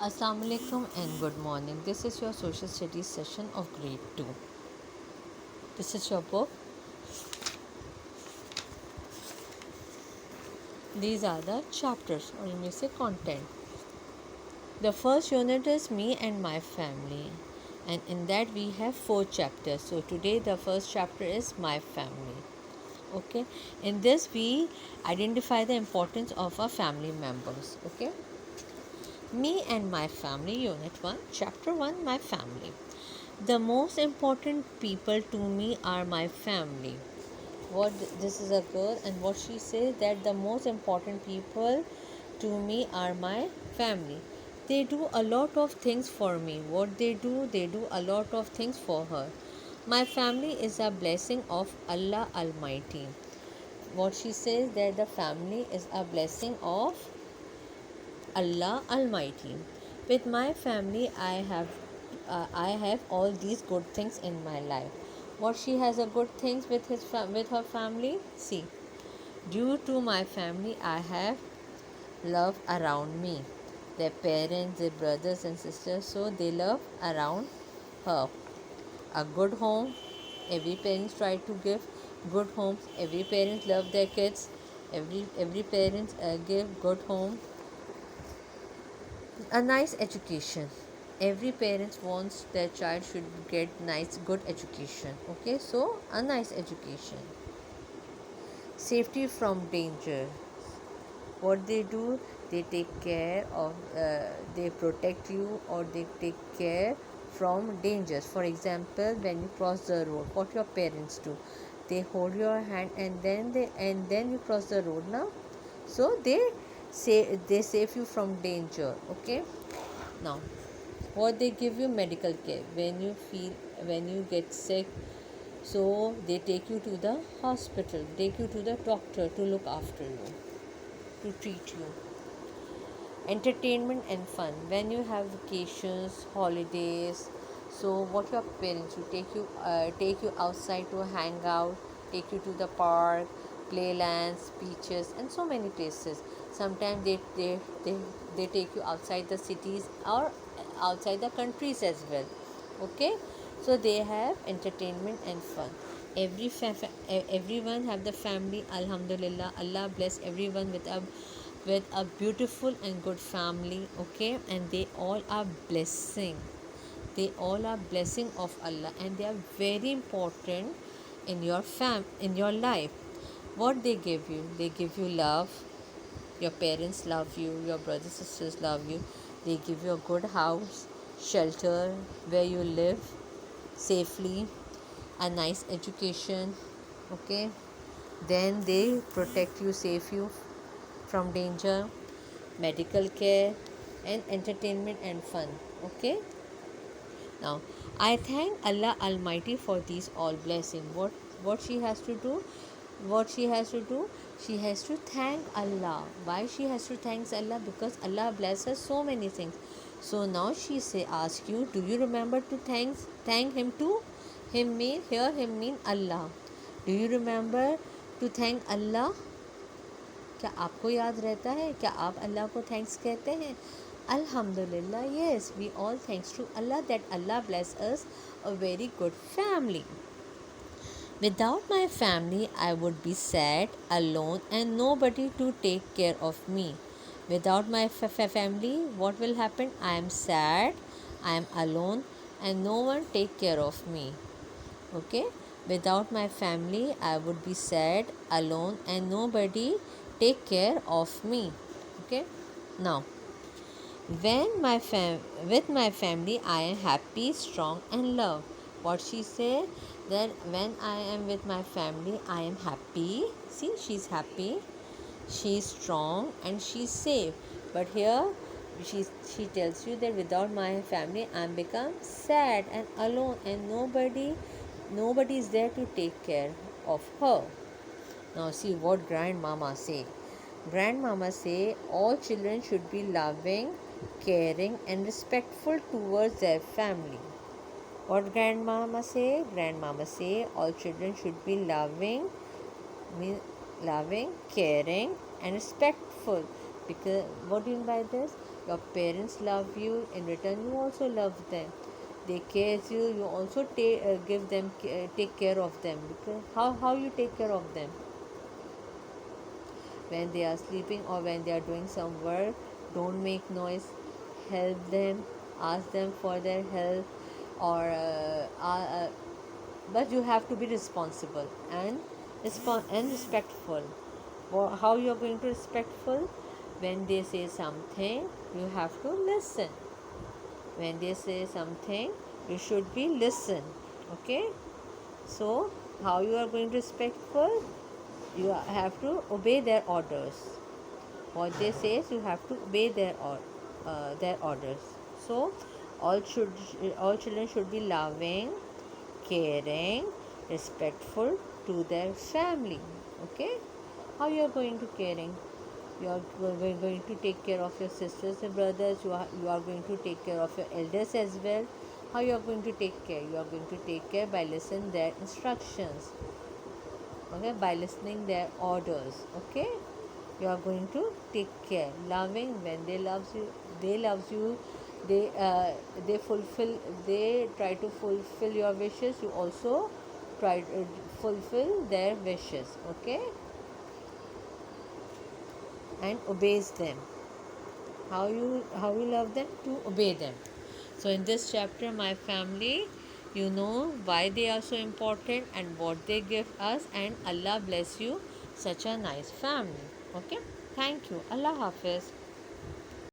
Assalamu alaikum and good morning. This is your social studies session of grade 2. This is your book. These are the chapters, or you may say content. The first unit is me and my family, and in that we have 4 chapters. So today the first chapter is my family. Okay, in this we identify the importance of our family members. Okay, me and my family, unit 1, chapter 1, my family. The most important people to me are my family. What this is a girl, and what she says that the most important people to me are my family. They do a lot of things for me. What they do a lot of things for her. My family is a blessing of Allah Almighty. What she says that the family is a blessing of Allah Almighty. With my family, I have all these good things in my life. What she has a good things with with her family. See, due to my family, I have love around me. Their parents, their brothers and sisters, so they love around her. A good home. Every parents try to give good homes. Every parents love their kids. Every parents give good home. A nice education. Every parent wants their child should get nice good education. Okay, so a nice education. Safety from danger. What they do, they take care of, they protect you, or they take care from dangers. For example, when you cross the road, what your parents do, they hold your hand and then you cross the road now. So they save you from danger. Okay, now what they give you, medical care. When you get sick, so they take you to the hospital, take you to the doctor to look after you, to treat you. Entertainment and fun. When you have vacations, holidays, so what your parents will take you outside to hang out, take you to the park, playlands, beaches, and so many places. Sometimes they take you outside the cities or outside the countries as well. Okay, so they have entertainment and fun. Everyone have the family. Alhamdulillah, Allah bless everyone with a beautiful and good family. Okay, and they all are blessing. They all are blessing of Allah, and they are very important in your life. What they give you, they give you love. Your parents love you, your brothers sisters love you. They give you a good house, shelter where you live safely, a nice education. Okay, then they protect you, save you from danger, medical care, and entertainment and fun. Okay, now I thank Allah Almighty for these all blessings. What she has to do, what she has to do, she has to thank Allah. Why she has to thank Allah? Because Allah blesses so many things. So now she say, ask you, do you remember to thank him too? Him mean Allah. Do you remember to thank Allah? क्या आपको याद रहता है? क्या आप अल्लाह को thanks कहते हैं? Alhamdulillah, yes, we all thanks to Allah that Allah bless us a very good family. Without my family, I would be sad, alone, and nobody to take care of me. Without my family, what will happen? I am sad, I am alone, and no one take care of me. Okay, without my family, I would be sad, alone, and nobody take care of me. Okay, now with my family, I am happy, strong, and love. What she said, that when I am with my family, I am happy. See, she's happy, she's strong, and she's safe. But here she tells you that without my family, I am become sad and alone, and nobody is there to take care of her. Now see what grandmama say. Grandmama say all children should be loving, caring, and respectful towards their family. What grandmama say? Grandmama say all children should be loving, caring, and respectful. Because what do you mean by this? Your parents love you, in return you also love them. They care you, you also give them take care of them. Because how you take care of them? When they are sleeping or when they are doing some work, don't make noise. Help them, ask them for their help, or but you have to be responsible and respectful. How you are going to respectful? When they say something, you have to listen. When they say something, you should be listen. Okay, so how you are going to respectful? You have to obey their orders. What they say is you have to obey their orders. So all children should be loving, caring, respectful to their family. Okay, how you are going to caring? You are going to take care of your sisters and brothers. You are going to take care of your elders as well. How you are going to take care? You are going to take care by listening their instructions. Okay, by listening their orders. Okay, you are going to take care, loving. When they loves you, they fulfill, they try to fulfill your wishes. You also try to fulfill their wishes. Okay, and obeys them. How you love them? To obey them. So in this chapter, my family, you know why they are so important and what they give us, and Allah bless you such a nice family. Okay, thank you. Allah Hafiz.